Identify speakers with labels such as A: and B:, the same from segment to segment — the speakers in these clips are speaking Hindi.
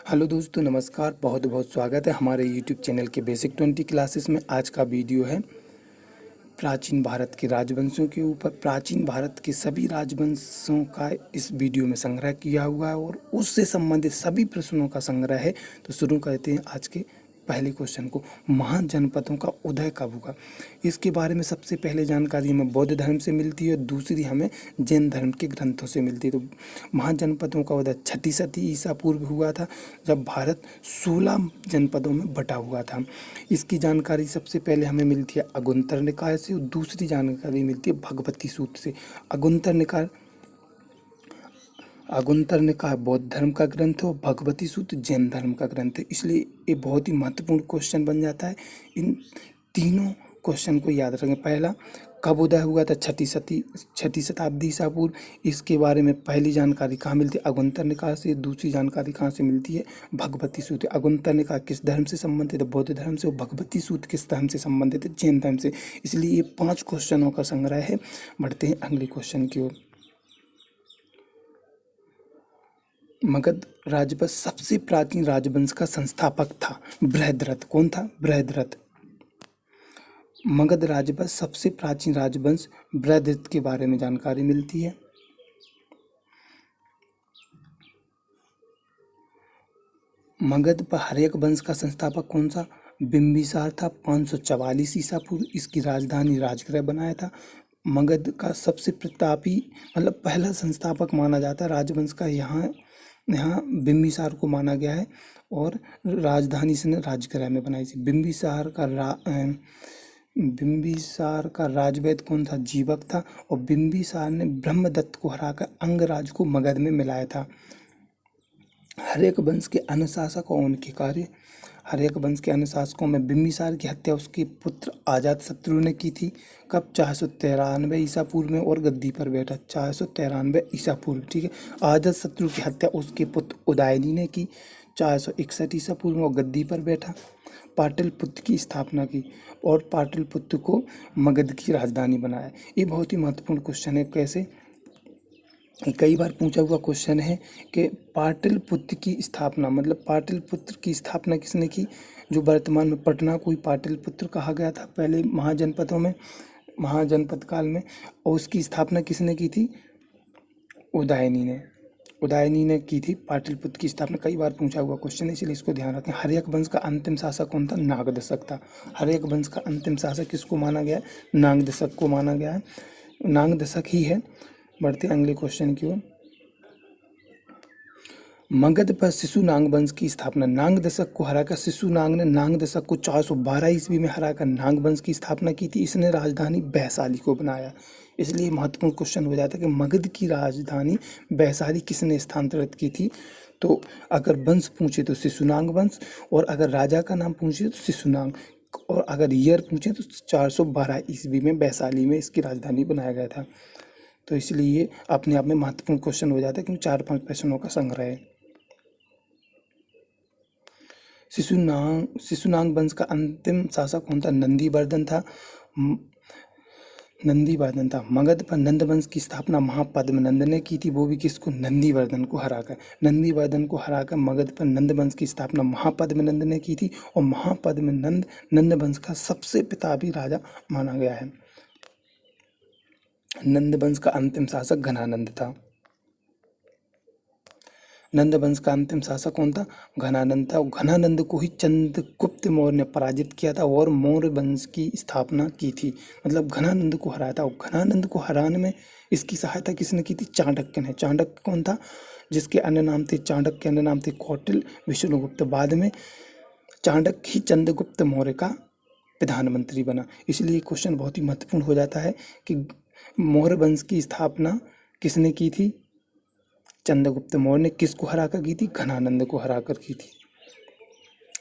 A: हेलो दोस्तों, नमस्कार। बहुत बहुत स्वागत है हमारे यूट्यूब चैनल के बेसिक 20 क्लासेस में। आज का वीडियो है प्राचीन भारत के राजवंशों के ऊपर। प्राचीन भारत के सभी राजवंशों का इस वीडियो में संग्रह किया हुआ है और उससे संबंधित सभी प्रश्नों का संग्रह है। तो शुरू करते हैं आज के पहले क्वेश्चन को। महान जनपदों का उदय कब हुआ? इसके बारे में सबसे पहले जानकारी हमें बौद्ध धर्म से मिलती है और दूसरी हमें जैन धर्म के ग्रंथों से मिलती है। तो महान जनपदों का उदय 6ठी शती ईसा पूर्व हुआ था, जब भारत 16 जनपदों में बटा हुआ था। इसकी जानकारी सबसे पहले हमें मिलती है अगुंतर निकाय से और दूसरी जानकारी मिलती है भगवती सूत्र से। अगुंतर निकाय बौद्ध धर्म का ग्रंथ है और भगवती सूत्र जैन धर्म का ग्रंथ है। इसलिए ये बहुत ही महत्वपूर्ण क्वेश्चन बन जाता है। इन तीनों क्वेश्चन को याद रखें। पहला, कब उदय हुआ था? 6ठी शताब्दी ईसा पूर्व। इसके बारे में पहली जानकारी कहाँ मिलती है? अगुंतर निकाय से। दूसरी जानकारी कहाँ से मिलती है? भगवती सूत्र। अगुंतर निकाय किस धर्म से संबंधित है? बौद्ध धर्म से। और भगवती सूत्र किस धर्म से संबंधित है? जैन धर्म से। इसलिए ये 5 क्वेश्चनों का संग्रह है। बढ़ते हैं अगले क्वेश्चन की ओर। मगध राजवंश सबसे प्राचीन राजवंश का संस्थापक था। बृहद्रथ। कौन था? बृहद्रथ। मगध राजवंश सबसे प्राचीन राजवंश बृहद्रथ के बारे में जानकारी मिलती है। मगध पर हर्यक वंश का संस्थापक कौन सा? बिंबिसार था। 544 ईसा पूर्व इसकी राजधानी राजगृह बनाया था। मगध का सबसे प्रतापी मतलब पहला संस्थापक माना जाता है राजवंश का। यहाँ यहाँ बिंबिसार को माना गया है और राजधानी इसने राजगृह में बनाई थी। बिंबिसार का राजवैद्य कौन था? जीवक था। और बिंबिसार ने ब्रह्मदत्त को हराकर अंगराज को मगध में मिलाया था। हर्यक वंश के अनुशासक और उनके कार्य। हर्यक वंश के अनुशासकों में बिंबिसार की हत्या उसके पुत्र अजातशत्रु ने की थी। कब? 493 ईसा पूर्व में और गद्दी पर बैठा। 493 ईसा पूर्व, ठीक है। अजातशत्रु की हत्या उसके पुत्र उदयनी ने की 461 ईसा पूर्व में और गद्दी पर बैठा। पाटलिपुत्र की स्थापना की और पाटलिपुत्र को मगध की राजधानी बनाया। ये बहुत ही महत्वपूर्ण क्वेश्चन है। कैसे? कई बार पूछा हुआ क्वेश्चन है कि पाटलिपुत्र की स्थापना मतलब पाटलिपुत्र की स्थापना किसने की? जो वर्तमान में पटना को ही पाटलिपुत्र कहा गया था पहले महाजनपदों में, महाजनपद काल में। और उसकी स्थापना किसने की थी? उदयनी ने की थी पाटलिपुत्र की स्थापना। कई बार पूछा हुआ क्वेश्चन है, इसलिए इसको ध्यान रखें। हर्यक वंश का अंतिम शासक कौन था? नागदशक था। हर्यक वंश का अंतिम शासक किसको माना गया है? नागदशक को माना गया है। नागदशक ही है। बढ़ते अगले क्वेश्चन की ओर। मगध पर शिशुनाग वंश की स्थापना। नाग दशक को हराकर शिशुनाग ने नाग दशक को 412 ईस्वी में हराकर नाग वंश की स्थापना की थी। इसने राजधानी वैशाली को बनाया। इसलिए महत्वपूर्ण क्वेश्चन हो जाता है कि मगध की राजधानी वैशाली किसने स्थानांतरित की थी? तो अगर वंश पूछे तो शिशुनाग वंश, और अगर राजा का नाम पूछे तो शिशुनाग, और अगर ईयर पूछे तो 412 ईस्वी में वैशाली में इसकी राजधानी बनाया गया था। तो इसलिए ये अपने आप में महत्वपूर्ण क्वेश्चन हो जाता है क्योंकि 4-5 प्रश्नों का संग्रह है। शिशुनाग वंश का अंतिम शासक कौन था? नंदीवर्धन था। नंदीवर्धन था। मगध पर नंद वंश की स्थापना महापद्म नंद ने की थी। वो भी किसको? नंदीवर्धन को हराकर। नंदीवर्धन को हराकर मगध पर नंद वंश की स्थापना महापद्म नंद ने की थी। और महापद्म नंद वंश का सबसे पितामही राजा माना गया है। नंद वंश का अंतिम शासक घनानंद था। नंद वंश का अंतिम शासक कौन था? घनानंद था। घनानंद को ही चंद्रगुप्त मौर्य ने पराजित किया था और मौर्य वंश की स्थापना की थी। मतलब घनानंद को हराया था। और घनानंद को हराने में इसकी सहायता किसने की थी? चाणक्य ने। चाणक्य कौन था? जिसके अन्य नाम थे चाणक्य के अन्य नाम थे कौटिल्य, विष्णुगुप्त। बाद में चाणक्य ही चंद्रगुप्त मौर्य का प्रधानमंत्री बना। इसलिए क्वेश्चन बहुत ही महत्वपूर्ण हो जाता है कि मौर्य वंश की स्थापना किसने की थी? चंद्रगुप्त मौर्य ने। किसको हराकर की थी? घनानंद को हराकर की थी।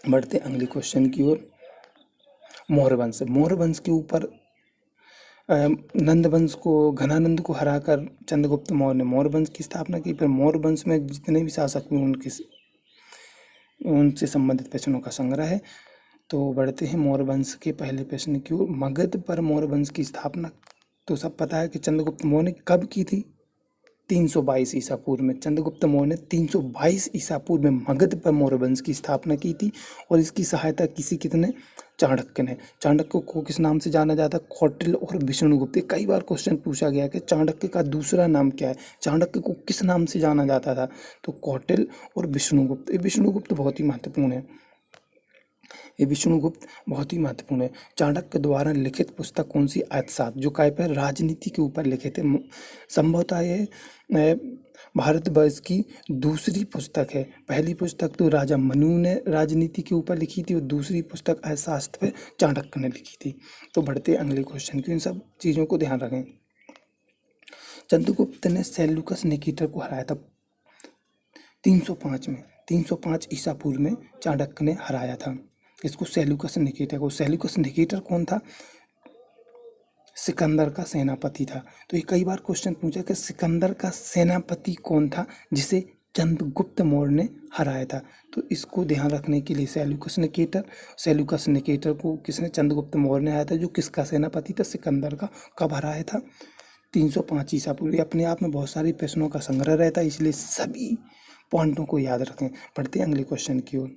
A: बढ़ते अगले क्वेश्चन की ओर। मौर्य वंश के ऊपर नंद वंश को घनानंद को हराकर चंद्रगुप्त मौर्य ने मौर्य वंश की स्थापना की। फिर मौर्य वंश में जितने भी शासक हुए उनसे संबंधित प्रश्नों का संग्रह है। तो बढ़ते हैं मौर्य वंश के पहले प्रश्न की ओर। मगध पर मौर्य वंश की स्थापना तो सब पता है कि चंद्रगुप्त मौर्य ने कब की थी? 322 ईसा पूर्व में। चंद्रगुप्त मौर्य ने 322 ईसा पूर्व में मगध पर मौर्य वंश की स्थापना की थी और इसकी सहायता किसी कितने चाणक्य ने। चाणक्य को किस नाम से जाना जाता है? कौटिल्य और विष्णुगुप्त। कई बार क्वेश्चन पूछा गया कि चाणक्य का दूसरा नाम क्या है, चाणक्य को किस नाम से जाना जाता था? तो कौटिल्य और विष्णुगुप्त। ये विष्णुगुप्त बहुत ही महत्वपूर्ण है, ये विष्णुगुप्त बहुत ही महत्वपूर्ण है। चाणक्य द्वारा लिखित पुस्तक कौन सी? अर्थशास्त्र, जो काय पर राजनीति के ऊपर लिखे थे। संभवतः ये भारतवर्ष की दूसरी पुस्तक है। पहली पुस्तक तो राजा मनु ने राजनीति के ऊपर लिखी थी और दूसरी पुस्तक अर्थशास्त्र पे चाणक्य ने लिखी थी। तो बढ़ते अगले क्वेश्चन की, इन सब चीज़ों को ध्यान रखें। चंद्रगुप्त ने सेल्यूकस निकेटर को हराया था 305 में। 305 ईसा पूर्व में चाणक्य ने हराया था इसको, सेल्यूकस निकेटर को। सेल्यूकस निकेटर कौन था? सिकंदर का सेनापति था। तो ये कई बार क्वेश्चन पूछा कि सिकंदर का सेनापति कौन था जिसे चंद्रगुप्त मौर्य ने हराया था? तो इसको ध्यान रखने के लिए सेल्यूकस निकेटर, सेल्यूकस निकेटर को किसने? चंद्रगुप्त मौर्य ने हराया था, जो किसका सेनापति था? सिकंदर का। कब हराया था? 305 ईसा पूर्व। ये अपने आप में बहुत सारे प्रश्नों का संग्रह रहता है, इसलिए सभी पॉइंटों को याद रखें। पढ़ते हैं अगले क्वेश्चन की ओर।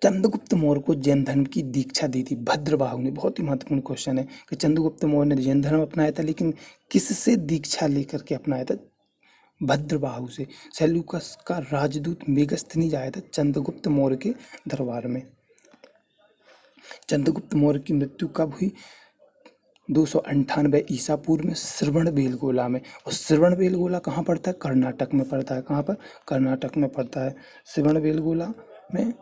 A: चंद्रगुप्त मौर्य को जैन धर्म की दीक्षा दी थी भद्रबाहु ने। बहुत ही महत्वपूर्ण क्वेश्चन है कि चंद्रगुप्त मौर्य ने जैन धर्म अपनाया था, लेकिन किससे दीक्षा लेकर के अपनाया था? भद्रबाहु से। सेल्यूकस का राजदूत मेगस्थनीज आया था चंद्रगुप्त मौर्य के दरबार में। चंद्रगुप्त मौर्य की मृत्यु कब हुई? 298 ईसा पूर्व में श्रवणबेलगोला में। और श्रवणबेलगोला कहाँ पड़ता है? कर्नाटक में पड़ता है। कहाँ पर? कर्नाटक में पड़ता है श्रवणबेलगोला में।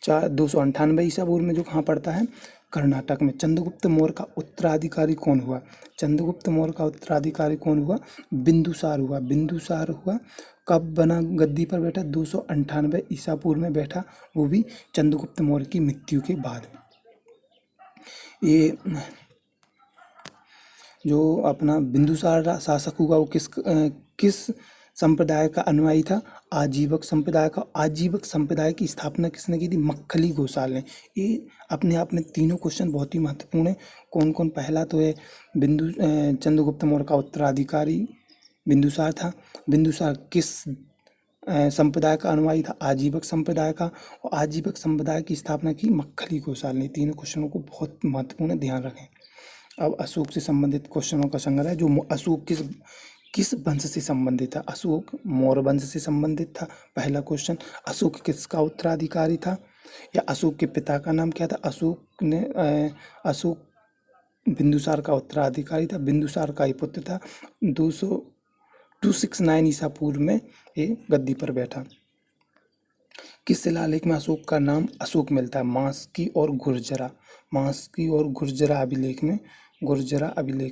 A: 298 ईसा पूर्व में जो कहाँ पड़ता है? कर्नाटक में। चंद्रगुप्त मौर्य का उत्तराधिकारी कौन हुआ? चंद्रगुप्त मौर्य का उत्तराधिकारी कौन हुआ? बिंदुसार हुआ। बिंदुसार हुआ। कब बना, गद्दी पर बैठा? 298 ईसा पूर्व में बैठा, वो भी चंद्रगुप्त मौर्य की मृत्यु के बाद। ये जो अपना बिंदुसार शासक हुआ वो किस संप्रदाय का अनुयायी था? आजीवक संप्रदाय का। आजीवक संप्रदाय की स्थापना किसने की थी? मक्खली घोषाल ने। ये अपने आप में तीनों क्वेश्चन बहुत ही महत्वपूर्ण है। कौन कौन? पहला तो है चंद्रगुप्त मौर्य का उत्तराधिकारी बिंदुसार था। बिंदुसार किस संप्रदाय का अनुयायी था? आजीवक संप्रदाय का। और आजीवक संप्रदाय की स्थापना की मक्खली घोषाल ने। तीनों क्वेश्चनों को बहुत महत्वपूर्ण ध्यान रखें। अब अशोक से संबंधित क्वेश्चनों का संग्रह है। जो अशोक किस वंश से संबंधित था? अशोक मौर्य वंश से संबंधित था। पहला क्वेश्चन। अशोक किसका उत्तराधिकारी था? या अशोक के पिता का नाम क्या था? अशोक बिंदुसार का उत्तराधिकारी था। बिंदुसार का ही पुत्र था। 269 ईसा पूर्व में ये गद्दी पर बैठा। किस शिलालेख में अशोक का नाम अशोक मिलता है? मास्की और गुर्जरा। मास्की और गुर्जरा अभिलेख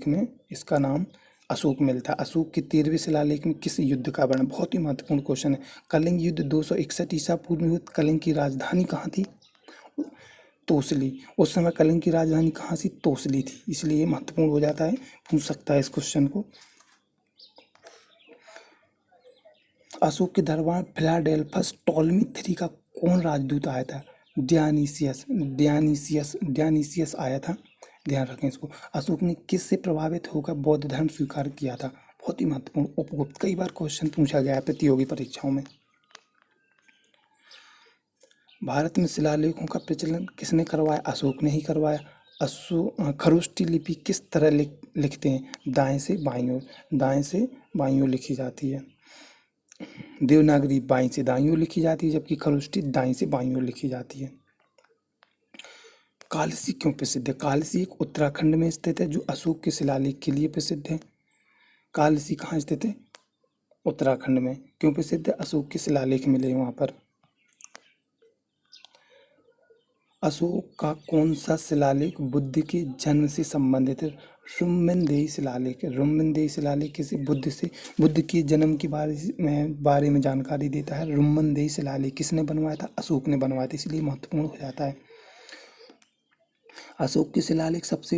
A: में इसका नाम अशोक मिलता है। अशोक के 13वें शिलालेख में किस युद्ध का वर्णन? बहुत ही महत्वपूर्ण क्वेश्चन है। कलिंग युद्ध 261 ईसा पूर्व में हुआ। कलिंग की राजधानी कहाँ थी? तोसली। उस समय कलिंग की राजधानी कहाँ थी? तोसली थी। इसलिए ये महत्वपूर्ण हो जाता है, पूछ सकता है इस क्वेश्चन को। अशोक के दरबार फिलाडेल्फस टॉलमी 3 का कौन राजदूत आया था? डियानीसियस आया था। ध्यान रखें इसको। अशोक ने किससे प्रभावित होकर बौद्ध धर्म स्वीकार किया था? बहुत ही महत्वपूर्ण। उपगुप्त। कई बार क्वेश्चन पूछा गया है प्रतियोगी परीक्षाओं में। भारत में शिलालेखों का प्रचलन किसने करवाया? अशोक ने ही करवाया। खरोष्ठी लिपि किस तरह लिखते हैं? दाएं से बाईं ओर। दाएं से बाईं ओर लिखी जाती है। देवनागरी बाईं से दाईं ओर लिखी जाती है, जबकि खरोष्ठी दाईं से बाईं ओर लिखी जाती है। कालसी क्यों प्रसिद्ध है? कालसी एक उत्तराखंड में स्थित है, जो अशोक के शिलालेख के लिए प्रसिद्ध है। कालसी कहाँ स्थित है? उत्तराखंड में। क्यों प्रसिद्ध है? अशोक के शिलालेख मिले वहाँ पर। अशोक का कौन सा शिलालेख बुद्ध के जन्म से संबंधित है? रुम्मनदेही शिलालेख। रुम्मनदेही शिलालेख किसी बुद्ध के जन्म के बारे में जानकारी देता है। रुम्मनदेही शिलालेख किसने बनवाया था? अशोक ने बनवाया था, इसलिए महत्वपूर्ण हो जाता है। अशोक के शिलालेख सबसे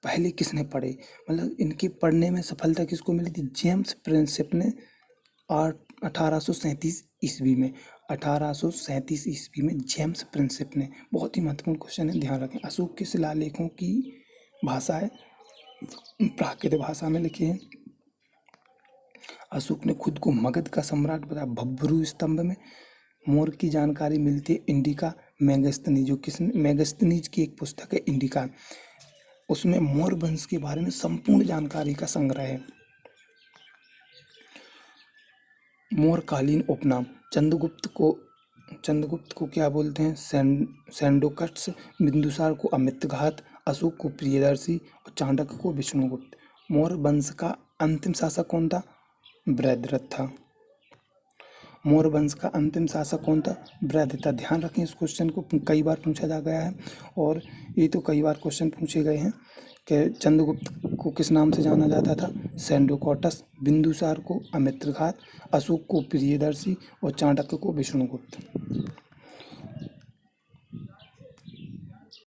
A: पहले किसने पढ़े? मतलब इनके पढ़ने में सफलता किसको मिली थी? जेम्स प्रिंसेप ने 1837 ईस्वी में। 1837 ईस्वी में जेम्स प्रिंसेप ने। बहुत ही महत्वपूर्ण क्वेश्चन है, ध्यान रखें। अशोक के शिलालेखों की भाषा है प्राकृत भाषा में लिखे हैं। अशोक ने खुद को मगध का सम्राट बताया। भब्रू स्तंभ में मोर की जानकारी मिलती है इंडिका मेगास्थनीज, जो किस मेगास्थनीज की एक पुस्तक है इंडिका, उसमें मोर वंश के बारे में संपूर्ण जानकारी का संग्रह है। मोरकालीन उपनाम चंद्रगुप्त को क्या बोलते हैं? सैंडोकट्स, बिंदुसार को अमितघात, अशोक को प्रियदर्शी और चाणक्य को विष्णुगुप्त। मौर्य वंश का अंतिम शासक कौन था? बृहद्रथ था। मौर्य वंश का अंतिम शासक कौन था? बृहद्रथ था। ध्यान रखें, इस क्वेश्चन को कई बार पूछा जा गया है और ये तो कई बार क्वेश्चन पूछे गए हैं कि चंद्रगुप्त को किस नाम से जाना जाता था? सैंडोकॉटस, बिंदुसार को अमित्रघात, अशोक को प्रियदर्शी और चाणक्य को विष्णुगुप्त।